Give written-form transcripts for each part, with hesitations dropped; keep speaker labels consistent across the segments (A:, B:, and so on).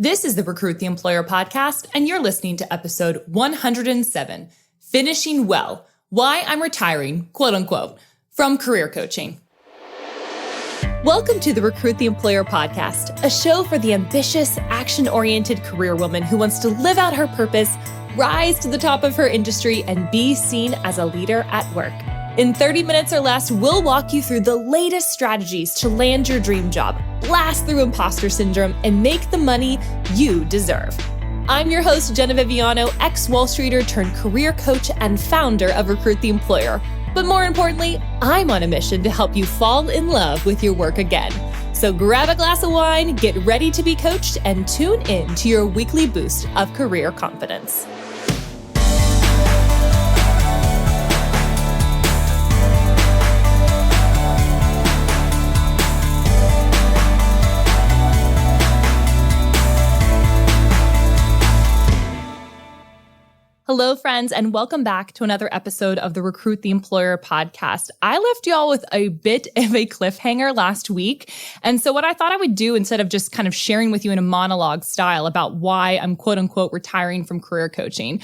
A: This is the Recruit the Employer podcast, and you're listening to episode 107, Finishing Well, Why I'm Retiring, quote unquote, from career coaching. Welcome to the Recruit the Employer podcast, a show for the ambitious, action-oriented career woman who wants to live out her purpose, rise to the top of her industry, and be seen as a leader at work. In 30 minutes or less, we'll walk you through the latest strategies to land your dream job, blast through imposter syndrome, and make the money you deserve. I'm your host, Jena Viviano, ex-Wall Streeter turned career coach and founder of Recruit the Employer. But more importantly, I'm on a mission to help you fall in love with your work again. So grab a glass of wine, get ready to be coached, and tune in to your weekly boost of career confidence. Hello, friends, and welcome back to another episode of the Recruit the Employer podcast. I left y'all with a bit of a cliffhanger last week. And so what I thought I would do, instead of just kind of sharing with you in a monologue style about why I'm quote unquote retiring from career coaching,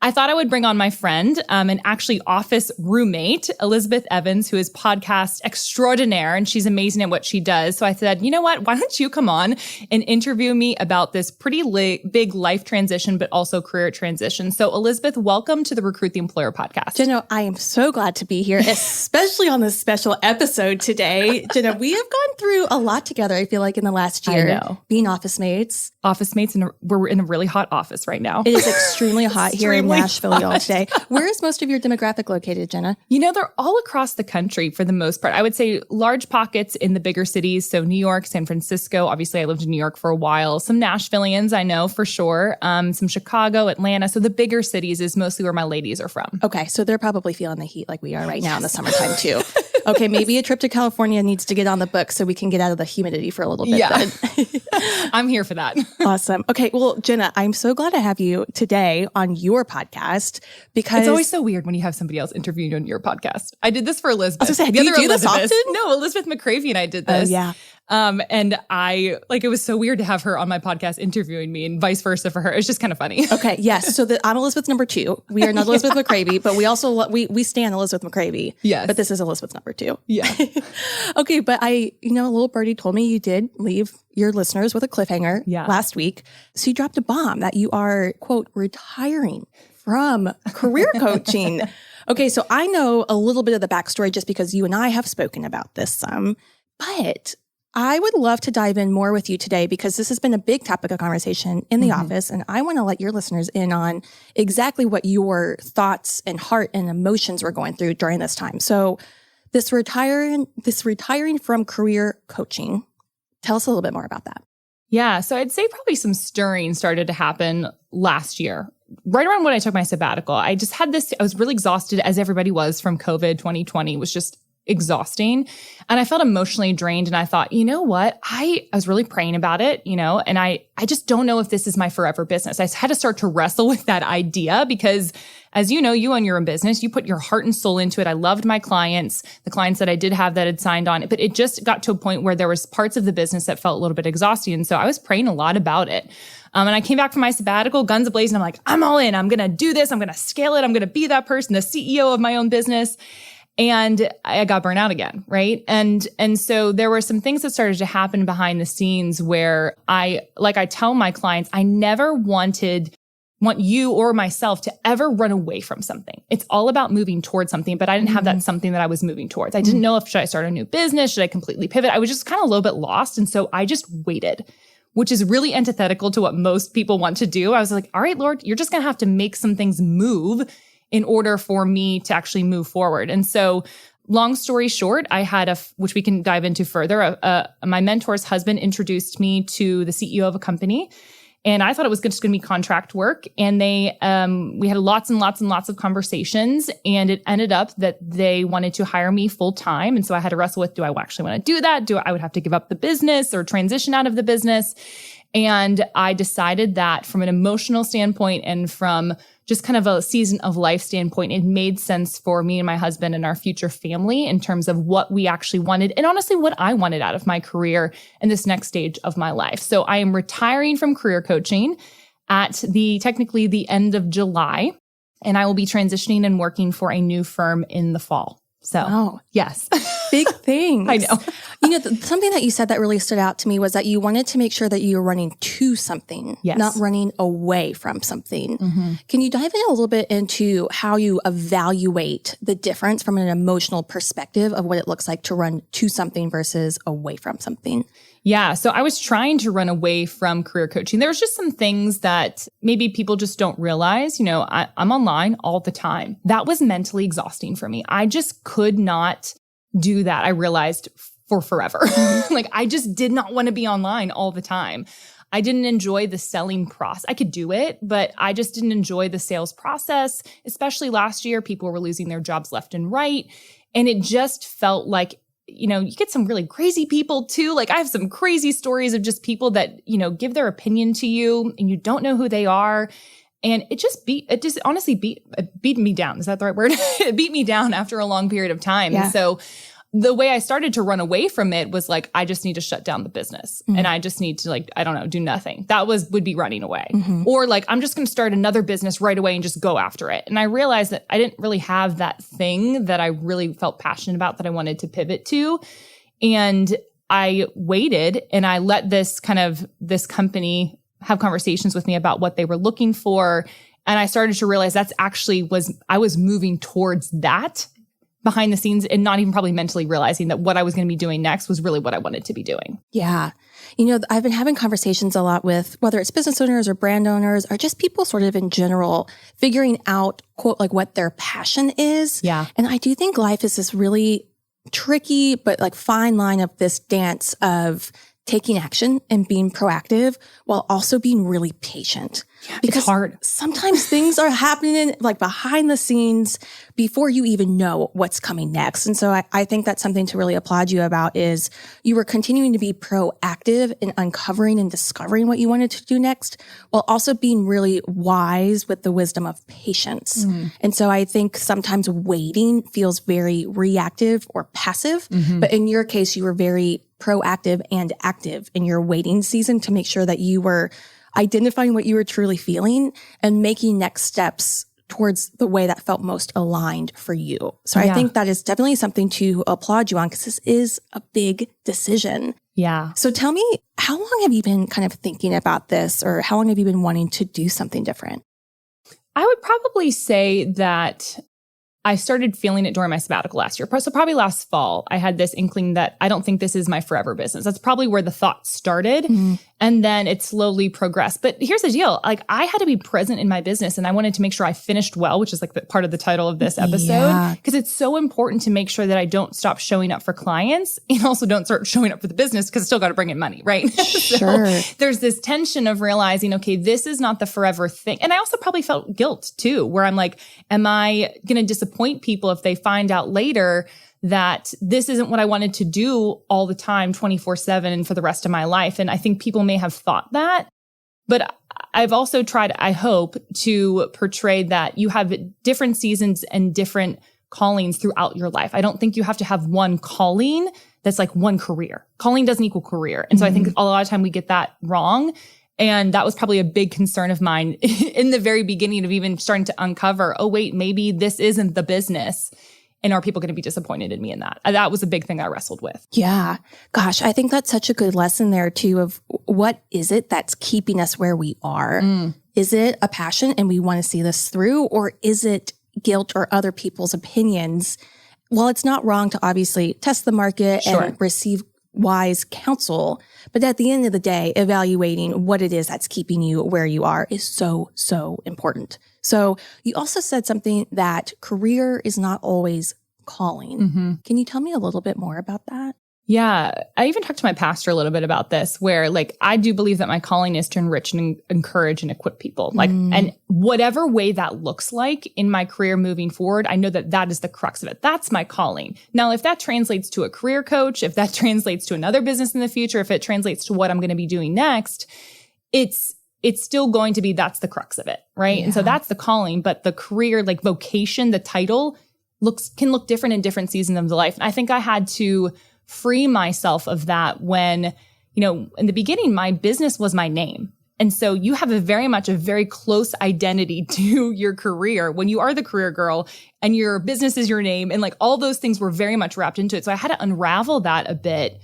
A: I thought I would bring on my friend and actually office roommate, Elizabeth Evans, who is podcast extraordinaire, and she's amazing at what she does. So I said, you know what, why don't you come on and interview me about this pretty big life transition, but also career transition. So Elizabeth, welcome to the Recruit the Employer podcast.
B: Jena, I am so glad to be here, especially on this special episode today. Jena, we have gone through a lot together, I feel like, in the last year.
A: I know.
B: Being office mates.
A: And we're in a really hot office right now.
B: It is extremely hot here in Nashville, y'all, today. Where is most of your demographic located, Jena?
A: You know, they're all across the country for the most part. I would say large pockets in the bigger cities. So New York, San Francisco. Obviously, I lived in New York for a while. Some Nashvillians, I know for sure. Some Chicago, Atlanta. So the bigger cities is mostly where my ladies are from.
B: Okay, so they're probably feeling the heat like we are right now in the summertime too. Okay, maybe a trip to California needs to get on the books so we can get out of the humidity for a little bit.
A: Yeah, I'm here for that.
B: Awesome. Okay, well, Jena, I'm so glad to have you today on your podcast because
A: it's always so weird when you have somebody else interviewing you on your podcast. I did this for Elizabeth.
B: I was going to say, do you do this often?
A: No, Elizabeth McCravey and I did this.
B: Oh, yeah.
A: And it was so weird to have her on my podcast interviewing me and vice versa for her. It was just kind of funny.
B: Okay. Yes. So I'm Elizabeth number 2. We are not Elizabeth McCravey, but we also, we stand Elizabeth McCravey.
A: Yes.
B: But this is Elizabeth number 2.
A: Yeah.
B: Okay. But a little birdie told me you did leave your listeners with a cliffhanger last week. So you dropped a bomb that you are, quote, retiring from career coaching. Okay. So I know a little bit of the backstory just because you and I have spoken about this some, but I would love to dive in more with you today because this has been a big topic of conversation in the office. And I want to let your listeners in on exactly what your thoughts and heart and emotions were going through during this time. So this retiring from career coaching, tell us a little bit more about that.
A: Yeah. So I'd say probably some stirring started to happen last year, right around when I took my sabbatical. I just had I was really exhausted, as everybody was, from COVID. 2020 was just exhausting. And I felt emotionally drained. And I thought, you know what? I was really praying about it, and I just don't know if this is my forever business. I had to start to wrestle with that idea because, as you know, you own your own business. You put your heart and soul into it. I loved my clients, the clients that I did have that had signed on, but it just got to a point where there was parts of the business that felt a little bit exhausting. And so I was praying a lot about it. And I came back from my sabbatical, guns a-blazing. I'm like, I'm all in. I'm going to do this. I'm going to scale it. I'm going to be that person, the CEO of my own business. And I got burnt out again, right? And so there were some things that started to happen behind the scenes where I tell my clients, I never want you or myself to ever run away from something. It's all about moving towards something, but I didn't have that something that I was moving towards. I didn't know should I start a new business? Should I completely pivot? I was just kind of a little bit lost. And so I just waited, which is really antithetical to what most people want to do. I was like, all right, Lord, you're just going to have to make some things move in order for me to actually move forward. And so long story short, I had which we can dive into further, my mentor's husband introduced me to the CEO of a company. And I thought it was just going to be contract work. And we had lots and lots and lots of conversations. And it ended up that they wanted to hire me full time. And so I had to wrestle with, do I actually want to do that? I would have to give up the business or transition out of the business? And I decided that from an emotional standpoint and from just kind of a season of life standpoint, it made sense for me and my husband and our future family in terms of what we actually wanted and honestly what I wanted out of my career in this next stage of my life. So I am retiring from career coaching at technically the end of July, and I will be transitioning and working for a new firm in the fall. So, yes.
B: Big things.
A: I know.
B: Something that you said that really stood out to me was that you wanted to make sure that you were running to something, not running away from something. Mm-hmm. Can you dive in a little bit into how you evaluate the difference from an emotional perspective of what it looks like to run to something versus away from something?
A: Yeah. So I was trying to run away from career coaching. There was just some things that maybe people just don't realize. I'm online all the time. That was mentally exhausting for me. I just could not do that. I realized for forever. Like I just did not want to be online all the time. I didn't enjoy the selling process. I could do it, but I just didn't enjoy the sales process, especially last year. People were losing their jobs left and right. And it just felt like, you get some really crazy people too. Like I have some crazy stories of just people that, give their opinion to you and you don't know who they are. And it just honestly beat me down. Is that the right word? It beat me down after a long period of time. Yeah. And so the way I started to run away from it was like, I just need to shut down the business and I just need to do nothing. That would be running away. Mm-hmm. Or like, I'm just going to start another business right away and just go after it. And I realized that I didn't really have that thing that I really felt passionate about that I wanted to pivot to. And I waited and I let this company have conversations with me about what they were looking for. And I started to realize I was moving towards that behind the scenes and not even probably mentally realizing that what I was going to be doing next was really what I wanted to be doing.
B: Yeah. I've been having conversations a lot with whether it's business owners or brand owners or just people sort of in general, figuring out, quote, like what their passion is.
A: Yeah.
B: And I do think life is this really tricky, but like fine line of this dance of taking action and being proactive while also being really patient.
A: Yeah, because it's hard.
B: Sometimes things are happening like behind the scenes before you even know what's coming next. And so I think that's something to really applaud you about is you were continuing to be proactive in uncovering and discovering what you wanted to do next while also being really wise with the wisdom of patience. Mm-hmm. And so I think sometimes waiting feels very reactive or passive, but in your case, you were very proactive and active in your waiting season to make sure that you were identifying what you were truly feeling and making next steps towards the way that felt most aligned for you. So I think that is definitely something to applaud you on because this is a big decision.
A: Yeah.
B: So tell me, how long have you been kind of thinking about this or how long have you been wanting to do something different?
A: I would probably say that I started feeling it during my sabbatical last year. So probably last fall, I had this inkling that I don't think this is my forever business. That's probably where the thought started. Mm-hmm. And then it slowly progressed. But here's the deal. Like I had to be present in my business and I wanted to make sure I finished well, which is like part of the title of this episode. Because it's so important to make sure that I don't stop showing up for clients and also don't start showing up for the business because I still got to bring in money, right?
B: Sure.
A: So there's this tension of realizing, okay, this is not the forever thing. And I also probably felt guilt too, where I'm like, am I going to disappoint people if they find out later that this isn't what I wanted to do all the time, 24/7 and for the rest of my life? And I think people may have thought that, but I've also tried, I hope, to portray that you have different seasons and different callings throughout your life. I don't think you have to have one calling that's like one career. Calling doesn't equal career. And so I think a lot of time we get that wrong. And that was probably a big concern of mine in the very beginning of even starting to uncover, oh, wait, maybe this isn't the business. And are people going to be disappointed in me in that? That was a big thing I wrestled with.
B: Yeah. Gosh, I think that's such a good lesson there too of what is it that's keeping us where we are? Is it a passion and we want to see this through? Or is it guilt or other people's opinions? Well, it's not wrong to obviously test the market and receive wise counsel. But at the end of the day, evaluating what it is that's keeping you where you are is so, so important. So you also said something that career is not always calling. Can you tell me a little bit more about that?
A: Yeah. I even talked to my pastor a little bit about this, where like, I do believe that my calling is to enrich and encourage and equip people. Like, and whatever way that looks like in my career moving forward, I know that that is the crux of it. That's my calling. Now, if that translates to a career coach, if that translates to another business in the future, if it translates to what I'm going to be doing next, it's still going to be, that's the crux of it, right?
B: Yeah.
A: And so that's the calling, but the career, like vocation, the title can look different in different seasons of the life. And I think I had to free myself of that when, in the beginning, my business was my name. And so you have a very close identity to your career when you are the career girl and your business is your name. And like all those things were very much wrapped into it. So I had to unravel that a bit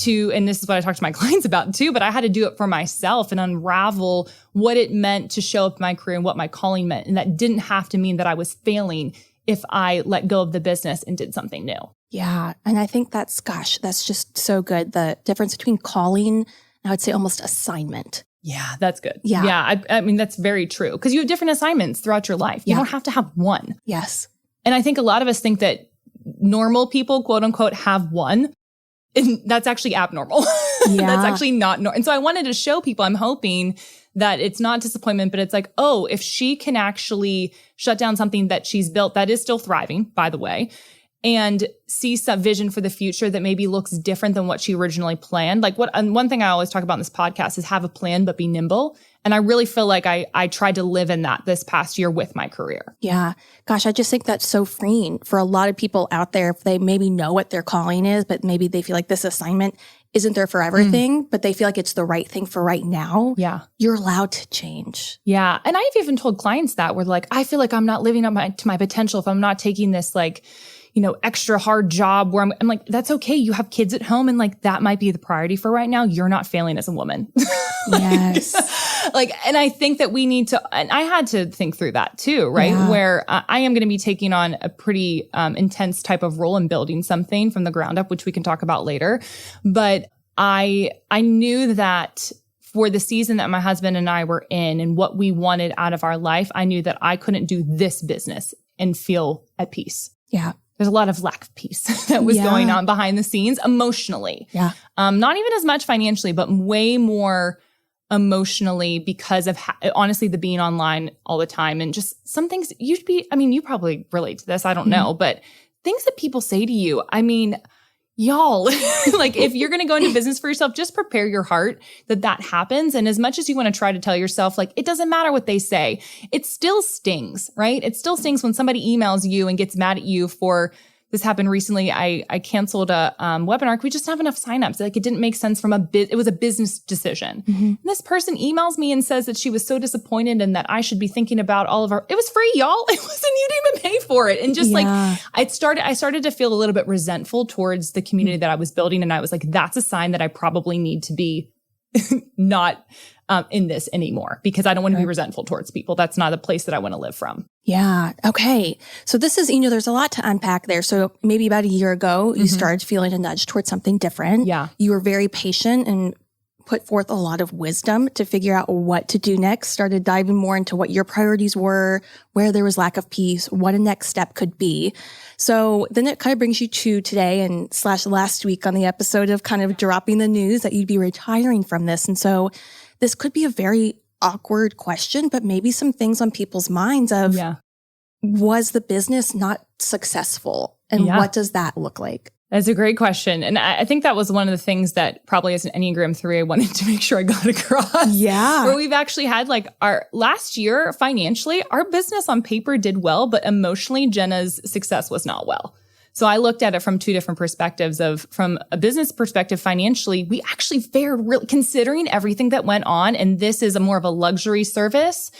A: and this is what I talk to my clients about too, but I had to do it for myself and unravel what it meant to show up in my career and what my calling meant. And that didn't have to mean that I was failing if I let go of the business and did something new.
B: Yeah. And I think that's just so good. The difference between calling, I would say almost assignment.
A: Yeah, that's good.
B: Yeah.
A: Yeah. I mean, that's very true because you have different assignments throughout your life. You don't have to have one.
B: Yes.
A: And I think a lot of us think that normal people, quote unquote, have one. And that's actually abnormal.
B: Yeah.
A: That's actually not normal. And so I wanted to show people, I'm hoping that it's not disappointment, but it's like, oh, if she can actually shut down something that she's built that is still thriving, by the way, and see some vision for the future that maybe looks different than what she originally planned. Like one thing I always talk about in this podcast is have a plan, but be nimble. And I really feel like I tried to live in that this past year with my career.
B: Yeah. Gosh, I just think that's so freeing for a lot of people out there. If they maybe know what their calling is, but maybe they feel like this assignment isn't there for everything, but they feel like it's the right thing for right now.
A: Yeah.
B: You're allowed to change.
A: Yeah. And I've even told clients that where like, I feel like I'm not living up to my potential if I'm not taking this like, extra hard job where I'm like, that's okay. You have kids at home and like, that might be the priority for right now. You're not failing as a woman.
B: Yes.
A: And I think that we need to, and I had to think through that too, right? Yeah. Where I am going to be taking on a pretty intense type of role in building something from the ground up, which we can talk about later. But I knew that for the season that my husband and I were in and what we wanted out of our life, I knew that I couldn't do this business and feel at peace.
B: Yeah.
A: There's a lot of lack of peace that was going on behind the scenes emotionally.
B: Yeah.
A: Not even as much financially, but way more emotionally because of honestly the being online all the time and just some things you probably relate to this. I don't know, but things that people say to you, y'all, like if you're going to go into business for yourself, just prepare your heart that happens. And as much as you want to try to tell yourself, like, it doesn't matter what they say, it still stings, right? It still stings when somebody emails you and gets mad at you for, this happened recently. I canceled a webinar. We just didn't have enough signups. Like it didn't make sense it was a business decision. Mm-hmm. And this person emails me and says that she was so disappointed and that I should be thinking about it was free, y'all. It wasn't, you didn't even pay for it. And just I started to feel a little bit resentful towards the community that I was building. And I was like, that's a sign that I probably need to be not in this anymore because I don't want to be resentful towards people. That's not a place that I want to live from.
B: Yeah. Okay. So this is, there's a lot to unpack there. So maybe about a year ago, you started feeling a nudge towards something different.
A: Yeah.
B: You were very patient and put forth a lot of wisdom to figure out what to do next, started diving more into what your priorities were, where there was lack of peace, what a next step could be. So then it kind of brings you to today and / last week on the episode of kind of dropping the news that you'd be retiring from this. And so this could be a very awkward question, but maybe some things on people's minds of, was the business not successful? And what does that look like?
A: That's a great question. And I think that was one of the things that probably as an Enneagram 3, I wanted to make sure I got across.
B: Yeah.
A: Where we've actually had like our last year financially, our business on paper did well, but emotionally, Jena's success was not well. So I looked at it from two different perspectives from a business perspective, financially, we actually fared really, considering everything that went on. And this is more of a luxury service.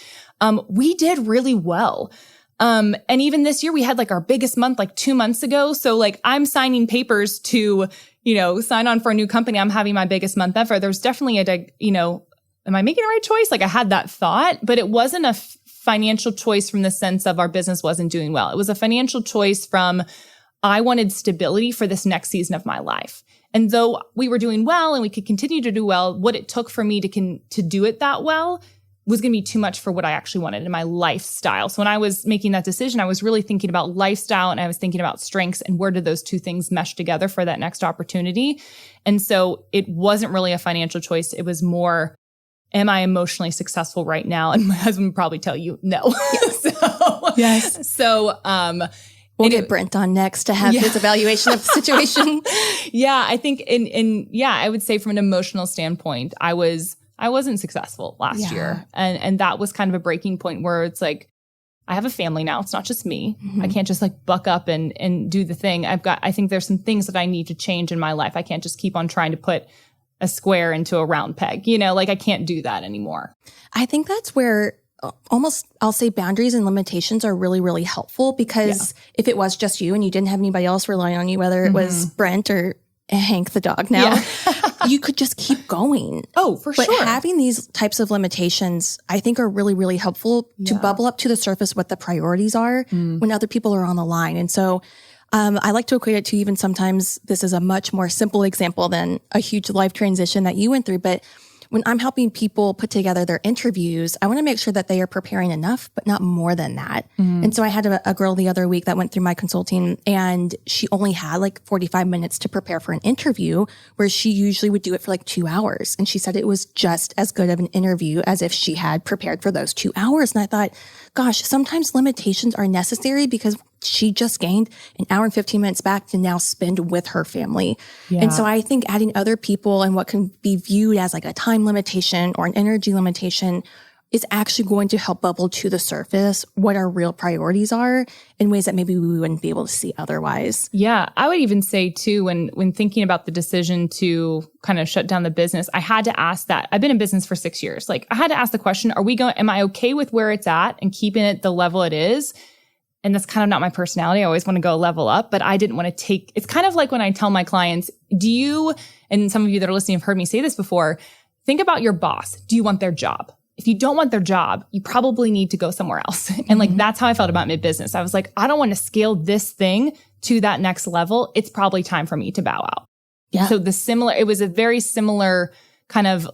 A: We did really well. And even this year we had like our biggest month, like 2 months ago. So like I'm signing papers to, sign on for a new company. I'm having my biggest month ever. There's definitely am I making the right choice? Like I had that thought, but it wasn't a financial choice from the sense of our business wasn't doing well. It was a financial choice from I wanted stability for this next season of my life. And though we were doing well and we could continue to do well, what it took for me to do it that well was going to be too much for what I actually wanted in my lifestyle. So when I was making that decision, I was really thinking about lifestyle and I was thinking about strengths and where did those two things mesh together for that next opportunity. And so it wasn't really a financial choice. It was more, am I emotionally successful right now? And my husband would probably tell you no.
B: Yes.
A: So,
B: we'll get Brent on next to have his evaluation of the situation.
A: Yeah, I think I would say from an emotional standpoint, I was I wasn't successful last year. And that was kind of a breaking point where it's like, I have a family now. It's not just me. I can't just like buck up and do the thing. I think there's some things that I need to change in my life. I can't just keep on trying to put a square into a round peg, like I can't do that anymore.
B: I think that's where almost, I'll say boundaries and limitations are really, really helpful because if it was just you and you didn't have anybody else relying on you, whether it was Brent or Hank the dog now, you could just keep going.
A: Oh, for sure.
B: But having these types of limitations, I think are really, really helpful to bubble up to the surface what the priorities are when other people are on the line. And so I like to equate it to even sometimes this is a much more simple example than a huge life transition that you went through. But when I'm helping people put together their interviews, I want to make sure that they are preparing enough, but not more than that. And so I had a girl the other week that went through my consulting and she only had like 45 minutes to prepare for an interview where she usually would do it for like 2 hours. And she said it was just as good of an interview as if she had prepared for those 2 hours. And I thought, gosh, sometimes limitations are necessary because she just gained an hour and 15 minutes back to now spend with her family. And so I think adding other people and what can be viewed as like a time limitation or an energy limitation is actually going to help bubble to the surface what our real priorities are in ways that maybe we wouldn't be able to see otherwise.
A: Yeah. I would even say too, when thinking about the decision to kind of shut down the business, I had to ask that. I've been in business for 6 years. Like I had to ask the question, am I okay with where it's at and keeping it the level it is? And that's kind of not my personality. I always want to go level up, but I didn't want to it's kind of like when I tell my clients, and some of you that are listening have heard me say this before, think about your boss. Do you want their job? If you don't want their job, you probably need to go somewhere else. And like, that's how I felt about my business. I was like, I don't want to scale this thing to that next level. It's probably time for me to bow out. Yeah. So it was a very similar kind of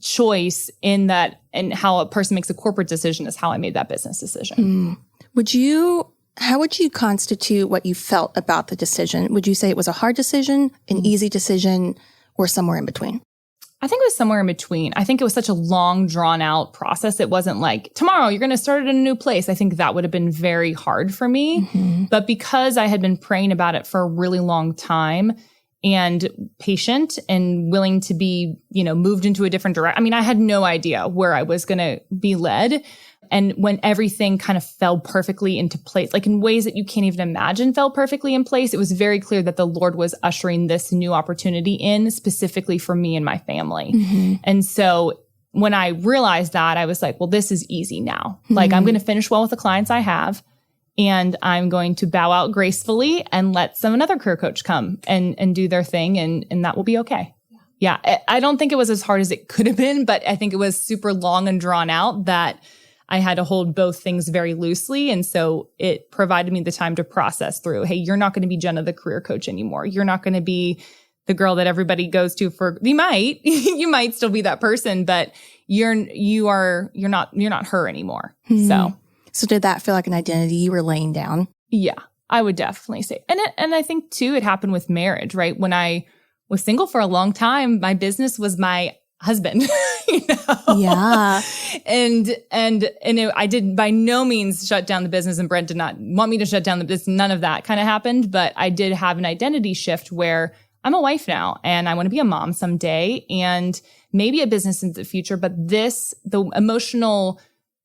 A: choice in that, and how a person makes a corporate decision is how I made that business decision.
B: How would you constitute what you felt about the decision? Would you say it was a hard decision, an easy decision, or somewhere in between?
A: I think it was somewhere in between. I think it was such a long, drawn out process. It wasn't like, tomorrow you're going to start at a new place. I think that would have been very hard for me. But because I had been praying about it for a really long time and patient and willing to be, moved into a different direction. I mean, I had no idea where I was going to be led. And when everything kind of fell perfectly into place, like in ways that you can't even imagine fell perfectly in place, it was very clear that the Lord was ushering this new opportunity in specifically for me and my family. And so when I realized that, I was like, well, this is easy now. Like I'm going to finish well with the clients I have, and I'm going to bow out gracefully and let another career coach come and do their thing, and that will be okay. Yeah. I don't think it was as hard as it could have been, but I think it was super long and drawn out that I had to hold both things very loosely. And so it provided me the time to process through, hey, you're not going to be Jena, the career coach anymore. You're not going to be the girl that everybody goes to you might still be that person, but you're not her anymore.
B: So did that feel like an identity you were laying down?
A: Yeah, I would definitely say. And I think too, it happened with marriage, right? When I was single for a long time, my business was my husband,
B: Yeah.
A: And I did by no means shut down the business, and Brent did not want me to shut down the business. None of that kind of happened, but I did have an identity shift where I'm a wife now and I want to be a mom someday and maybe a business in the future. But the emotional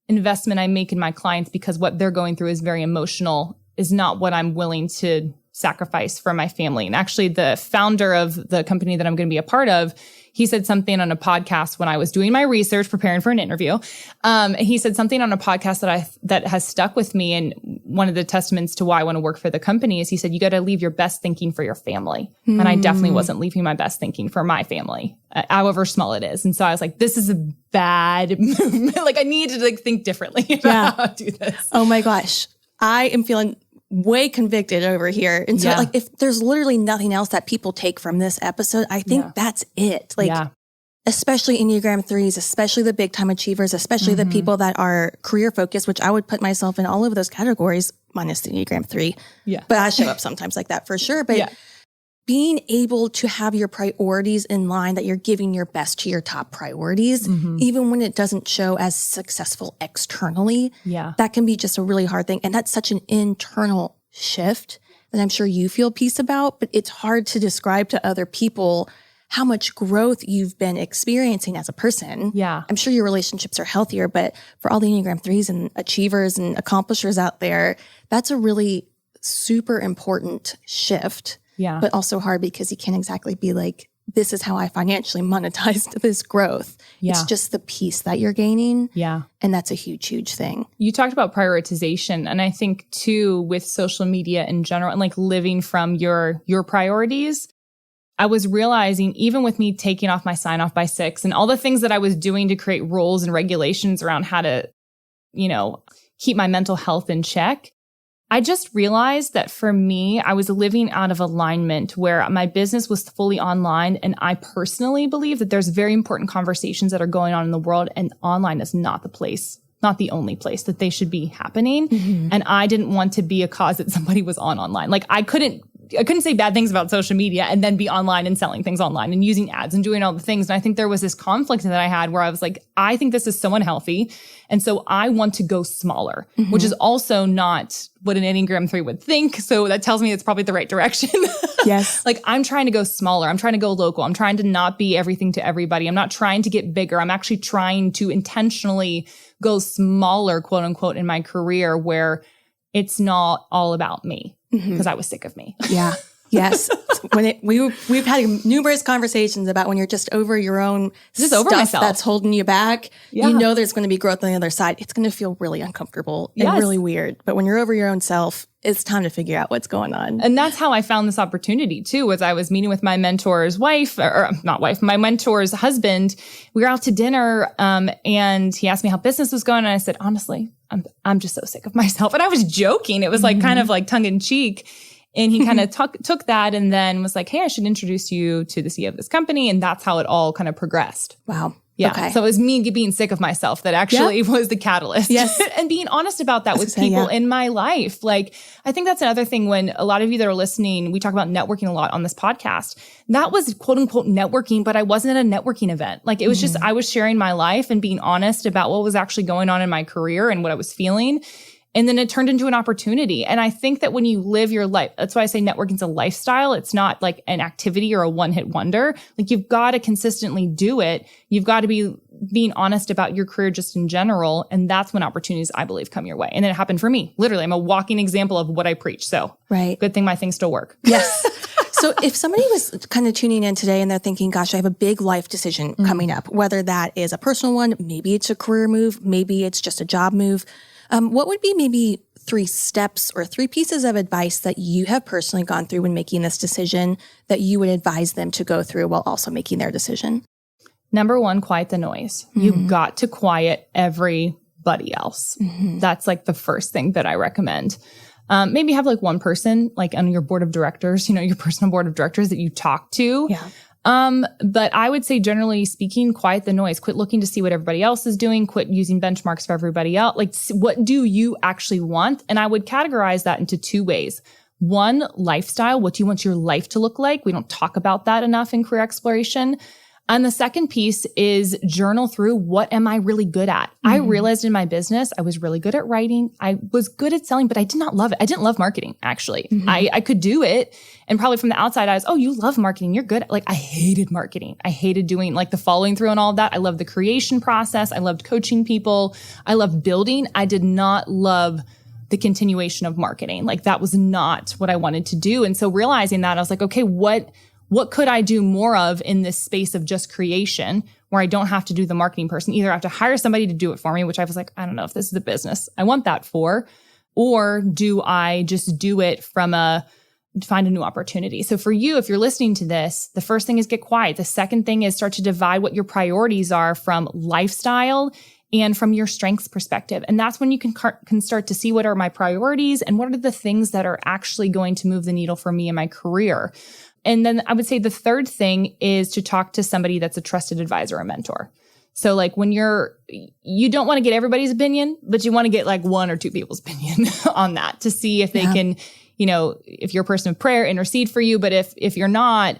A: investment I make in my clients, because what they're going through is very emotional, is not what I'm willing to sacrifice for my family. And actually the founder of the company that I'm going to be a part of, he said something on a podcast when I was doing my research, preparing for an interview. He said something on a podcast that has stuck with me. And one of the testaments to why I want to work for the company is he said, you got to leave your best thinking for your family. And I definitely wasn't leaving my best thinking for my family, however small it is. And so I was like, this is a bad movement. Like I need to think differently about how to do this.
B: Oh my gosh. I am feeling way convicted over here. And so if there's literally nothing else that people take from this episode, I think that's it. Especially Enneagram 3s, especially the big time achievers, especially the people that are career focused, which I would put myself in all of those categories minus the Enneagram 3, but I show up sometimes like that for sure. But being able to have your priorities in line, that you're giving your best to your top priorities, even when it doesn't show as successful externally, that can be just a really hard thing. And that's such an internal shift that I'm sure you feel peace about, but it's hard to describe to other people how much growth you've been experiencing as a person.
A: Yeah.
B: I'm sure your relationships are healthier, but for all the Enneagram 3s and achievers and accomplishers out there, that's a really super important shift.
A: Yeah.
B: But also hard because you can't exactly be like, this is how I financially monetized this growth.
A: Yeah.
B: It's just the piece that you're gaining.
A: Yeah.
B: And that's a huge, huge thing.
A: You talked about prioritization. And I think too, with social media in general and like living from your priorities, I was realizing even with me taking off my sign off by 6 and all the things that I was doing to create rules and regulations around how to, keep my mental health in check, I just realized that for me, I was living out of alignment where my business was fully online. And I personally believe that there's very important conversations that are going on in the world, and online is not the place, not the only place that they should be happening. Mm-hmm. And I didn't want to be a cause that somebody was on online. Like I couldn't say bad things about social media and then be online and selling things online and using ads and doing all the things. And I think there was this conflict that I had where I was like, I think this is so unhealthy. And so I want to go smaller, mm-hmm. which is also not what an Enneagram 3 would think. So that tells me it's probably the right direction.
B: Yes.
A: Like I'm trying to go smaller. I'm trying to go local. I'm trying to not be everything to everybody. I'm not trying to get bigger. I'm actually trying to intentionally go smaller, quote unquote, in my career where it's not all about me. Because I was sick of me.
B: Yeah. Yes. We've had numerous conversations about when you're just over your own
A: just
B: stuff
A: over myself.
B: That's holding you back. Yeah. You know there's going to be growth on the other side. It's going to feel really uncomfortable and really weird. But when you're over your own self, it's time to figure out what's going on.
A: And that's how I found this opportunity too, was I was meeting with my mentor's wife, or not wife, my mentor's husband. We were out to dinner and he asked me how business was going. And I said, honestly, I'm just so sick of myself. And I was joking. It was like kind of like tongue in cheek. And he kind of took that and then was like, hey, I should introduce you to the CEO of this company. And that's how it all kind of progressed.
B: Wow.
A: Yeah.
B: Okay.
A: So it was me being sick of myself that actually was the catalyst.
B: Yes.
A: And being honest about that with people in my life. Like, I think that's another thing when a lot of you that are listening, we talk about networking a lot on this podcast. That was quote unquote networking, but I wasn't at a networking event. Like it was just, I was sharing my life and being honest about what was actually going on in my career and what I was feeling. And then it turned into an opportunity. And I think that when you live your life, that's why I say networking's a lifestyle. It's not like an activity or a one-hit wonder. Like you've got to consistently do it. You've got to be being honest about your career just in general. And that's when opportunities, I believe, come your way. And then it happened for me. Literally, I'm a walking example of what I preach. So good thing my things still work.
B: Yes. So if somebody was kind of tuning in today and they're thinking, gosh, I have a big life decision coming up, whether that is a personal one, maybe it's a career move, maybe it's just a job move. What would be maybe 3 steps or 3 pieces of advice that you have personally gone through when making this decision that you would advise them to go through while also making their decision?
A: Number 1, quiet the noise. You've got to quiet everybody else. That's like the first thing that I recommend. Maybe have like one person like on your board of directors, your personal board of directors that you talk to.
B: Yeah.
A: But I would say generally speaking, quiet the noise, quit looking to see what everybody else is doing, quit using benchmarks for everybody else. Like what do you actually want? And I would categorize that into 2 ways. 1, lifestyle. What do you want your life to look like? We don't talk about that enough in career exploration. And the second piece is journal through what am I really good at? I realized in my business, I was really good at writing. I was good at selling, but I did not love it. I didn't love marketing, actually. I could do it. And probably from the outside, I was, oh, you love marketing. You're good. Like I hated marketing. I hated doing like the following through and all of that. I loved the creation process. I loved coaching people. I loved building. I did not love the continuation of marketing. Like that was not what I wanted to do. And so realizing that, I was like, okay, what could I do more of in this space of just creation where I don't have to do the marketing person? Either I have to hire somebody to do it for me, which I was like, I don't know if this is a business I want that for, or do I just do it from find a new opportunity? So for you, if you're listening to this, the first thing is get quiet. The second thing is start to divide what your priorities are from lifestyle and from your strengths perspective. And that's when you can start to see what are my priorities and what are the things that are actually going to move the needle for me in my career. And then I would say the third thing is to talk to somebody that's a trusted advisor or mentor. So like when you don't want to get everybody's opinion, but you want to get like 1 or 2 people's opinion on that to see if they can, if you're a person of prayer, intercede for you. But if you're not,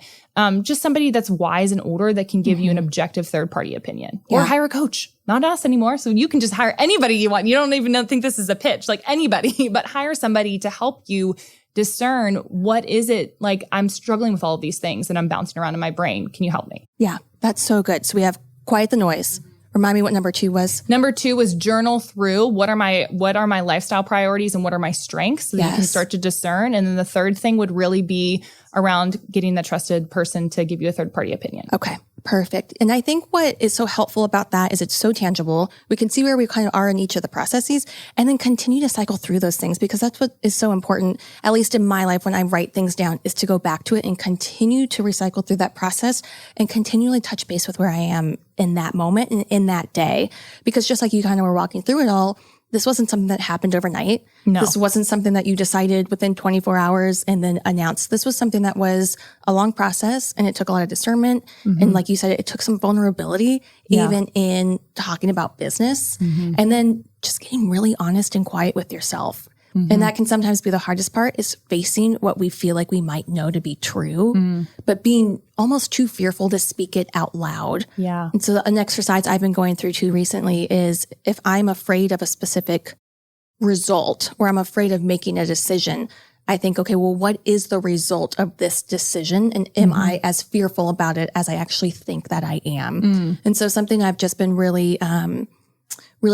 A: just somebody that's wise and older that can give you an objective third-party opinion. Or hire a coach, not us anymore. So you can just hire anybody you want. You don't even think this is a pitch, like anybody, but hire somebody to help you discern what is it like I'm struggling with all of these things and I'm bouncing around in my brain. Can you help me?
B: Yeah, that's so good. So we have quiet the noise. Remind me what number 2 was.
A: Number 2 was journal through what are my lifestyle priorities and what are my strengths so that you can start to discern. And then the third thing would really be around getting the trusted person to give you a third party opinion.
B: Okay, perfect. And I think what is so helpful about that is it's so tangible. We can see where we kind of are in each of the processes and then continue to cycle through those things, because that's what is so important, at least in my life when I write things down, is to go back to it and continue to recycle through that process and continually touch base with where I am in that moment and in that day. Because just like you kind of were walking through it all, this wasn't something that happened overnight.
A: No.
B: This wasn't something that you decided within 24 hours and then announced. This was something that was a long process, and it took a lot of discernment. And like you said, it took some vulnerability, even in talking about business, and then just getting really honest and quiet with yourself. And that can sometimes be the hardest part, is facing what we feel like we might know to be true, but being almost too fearful to speak it out loud.
A: Yeah.
B: And so an exercise I've been going through too recently is, if I'm afraid of a specific result or I'm afraid of making a decision, I think, okay, well, what is the result of this decision? And am I as fearful about it as I actually think that I am? And so something I've just been really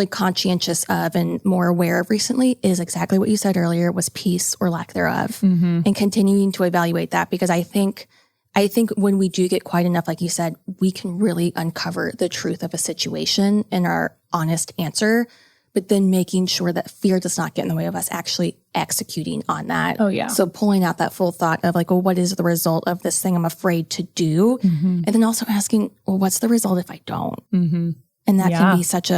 B: conscientious of and more aware of recently is exactly what you said earlier, was peace or lack thereof, and continuing to evaluate that, because I think when we do get quiet enough, like you said, we can really uncover the truth of a situation and our honest answer, but then making sure that fear does not get in the way of us actually executing on that.
A: Oh, yeah.
B: So pulling out that full thought of like, well, what is the result of this thing I'm afraid to do? And then also asking, well, what's the result if I don't? And that can be such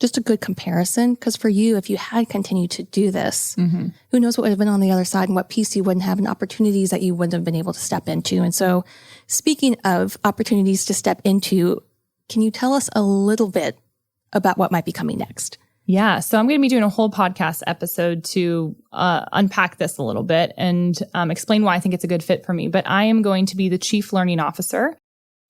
B: just a good comparison, because for you, if you had continued to do this, who knows what would have been on the other side and what piece you wouldn't have and opportunities that you wouldn't have been able to step into. And so speaking of opportunities to step into, can you tell us a little bit about what might be coming next?
A: Yeah. So I'm going to be doing a whole podcast episode to unpack this a little bit and explain why I think it's a good fit for me. But I am going to be the Chief Learning Officer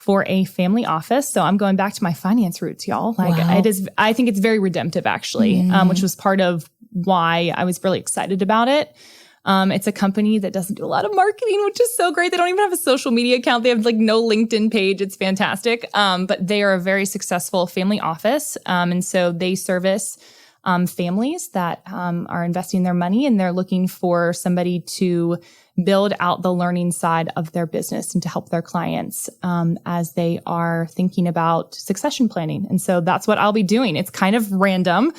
A: for a family office. So I'm going back to my finance roots, y'all. It is, I think it's very redemptive, actually, which was part of why I was really excited about it. It's a company that doesn't do a lot of marketing, which is so great. They don't even have a social media account. They have like no LinkedIn page. It's fantastic. But they are a very successful family office. And so they service families that are investing their money, and they're looking for somebody to build out the learning side of their business and to help their clients as they are thinking about succession planning. And so that's what I'll be doing. It's kind of random,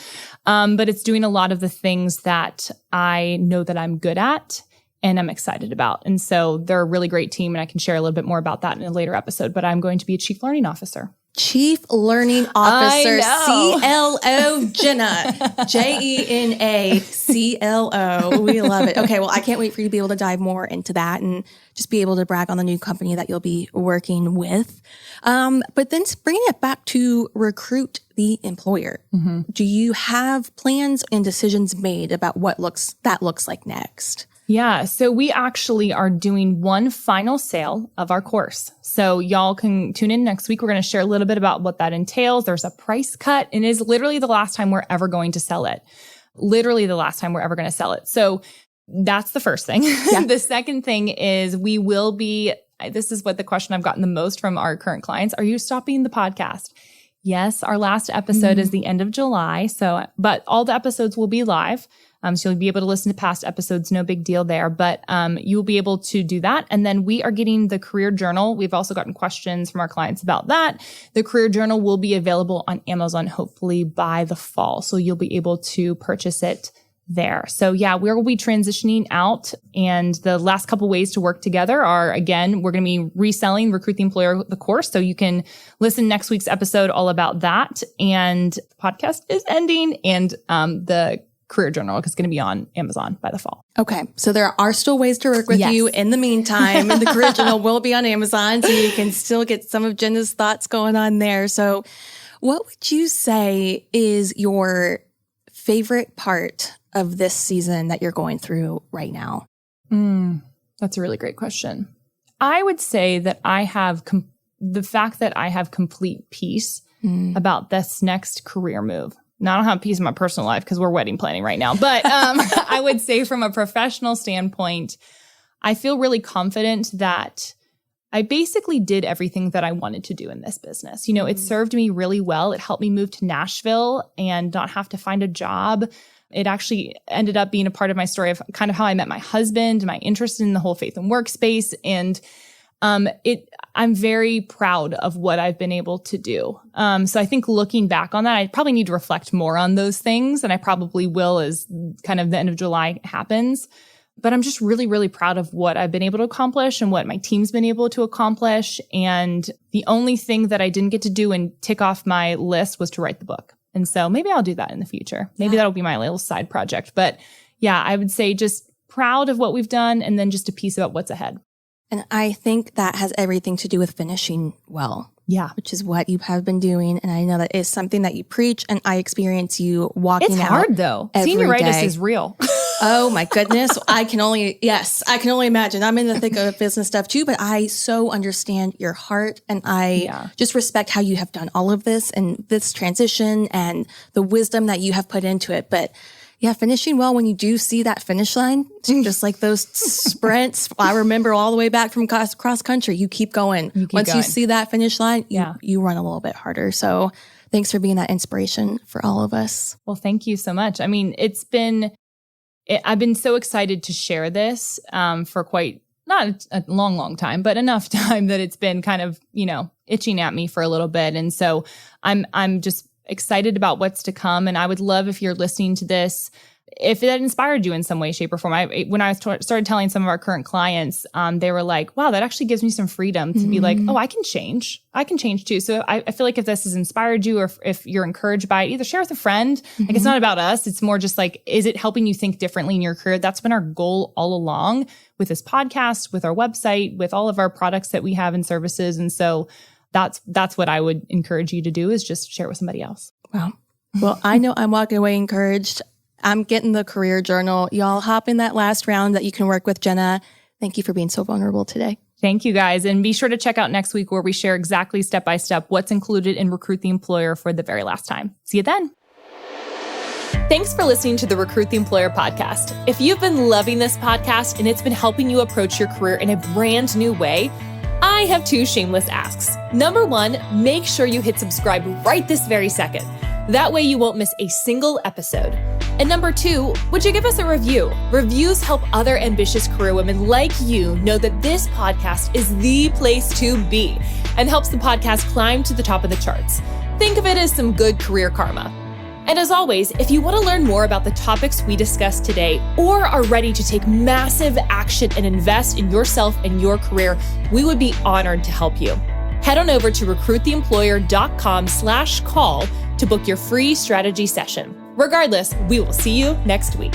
A: but it's doing a lot of the things that I know that I'm good at and I'm excited about. And so they're a really great team, and I can share a little bit more about that in a later episode, but I'm going to be a Chief Learning Officer.
B: Chief Learning Officer, CLO, Jena, JENA, CLO. We love it. Okay, well, I can't wait for you to be able to dive more into that and just be able to brag on the new company that you'll be working with. But then bringing it back to recruit the employer. Do you have plans and decisions made about what that looks like next?
A: Yeah. So we actually are doing one final sale of our course. So y'all can tune in next week. We're going to share a little bit about what that entails. There's a price cut, and it is literally the last time we're ever going to sell it. Literally the last time we're ever going to sell it. So that's the first thing. Yeah. The second thing is we will be, this is what the question I've gotten the most from our current clients. Are you stopping the podcast? Yes. Our last episode is the end of July. But all the episodes will be live. So you'll be able to listen to past episodes, no big deal there, but you'll be able to do that. And then we are getting the Career Journal. We've also gotten questions from our clients about that. The Career Journal will be available on Amazon, hopefully by the fall. So you'll be able to purchase it there. So yeah, we will be transitioning out. And the last couple ways to work together are, again, we're going to be reselling Recruit the Employer, the course. So you can listen next week's episode all about that. And the podcast is ending, and the Career Journal is going to be on Amazon by the fall.
B: Okay. So there are still ways to work with you in the meantime. And the Career Journal will be on Amazon, so you can still get some of Jena's thoughts going on there. So what would you say is your favorite part of this season that you're going through right now?
A: That's a really great question. I would say that I have the fact that I have complete peace about this next career move. Now I don't have peace in my personal life because we're wedding planning right now. But I would say from a professional standpoint, I feel really confident that I basically did everything that I wanted to do in this business. You know, it served me really well. It helped me move to Nashville and not have to find a job. It actually ended up being a part of my story of kind of how I met my husband, my interest in the whole faith and workspace. And I'm very proud of what I've been able to do. So I think looking back on that, I probably need to reflect more on those things. And I probably will as kind of the end of July happens. But I'm just really, really proud of what I've been able to accomplish and what my team's been able to accomplish. And the only thing that I didn't get to do and tick off my list was to write the book. And so maybe I'll do that in the future. Maybe that'll be my little side project. But yeah, I would say just proud of what we've done and then just a piece about what's ahead.
B: And I think that has everything to do with finishing well.
A: Yeah.
B: Which is what you have been doing. And I know that is something that you preach and I experience you walking out.
A: It's hard though. Senioritis is real.
B: Oh my goodness. I can only imagine. I'm in the thick of business stuff too, but I so understand your heart and I just respect how you have done all of this and this transition and the wisdom that you have put into it. But yeah, finishing well when you do see that finish line, just like those sprints. I remember all the way back from cross country, you keep going. Once you see that finish line, you run a little bit harder. So thanks for being that inspiration for all of us.
A: Well, thank you so much. I mean, I've been so excited to share this for quite, not a long, long time, but enough time that it's been kind of, itching at me for a little bit. And so I'm just excited about what's to come. And I would love if you're listening to this, if it inspired you in some way, shape, or form. When I started telling some of our current clients, they were like, wow, that actually gives me some freedom to be like, oh, I can change. I can change too. So I feel like if this has inspired you or if you're encouraged by it, either share with a friend. Like it's not about us. It's more just like, is it helping you think differently in your career? That's been our goal all along with this podcast, with our website, with all of our products that we have and services. And so that's what I would encourage you to do is just share it with somebody else.
B: Wow. Well, I know I'm walking away encouraged. I'm getting the career journal. Y'all hop in that last round that you can work with Jena. Thank you for being so vulnerable today.
A: Thank you guys. And be sure to check out next week where we share exactly step-by-step what's included in Recruit the Employer for the very last time. See you then. Thanks for listening to the Recruit the Employer podcast. If you've been loving this podcast and it's been helping you approach your career in a brand new way, I have 2 shameless asks. Number 1, make sure you hit subscribe right this very second. That way you won't miss a single episode. And number 2, would you give us a review? Reviews help other ambitious career women like you know that this podcast is the place to be and helps the podcast climb to the top of the charts. Think of it as some good career karma. And as always, if you want to learn more about the topics we discussed today or are ready to take massive action and invest in yourself and your career, we would be honored to help you. Head on over to recruittheemployer.com/call to book your free strategy session. Regardless, we will see you next week.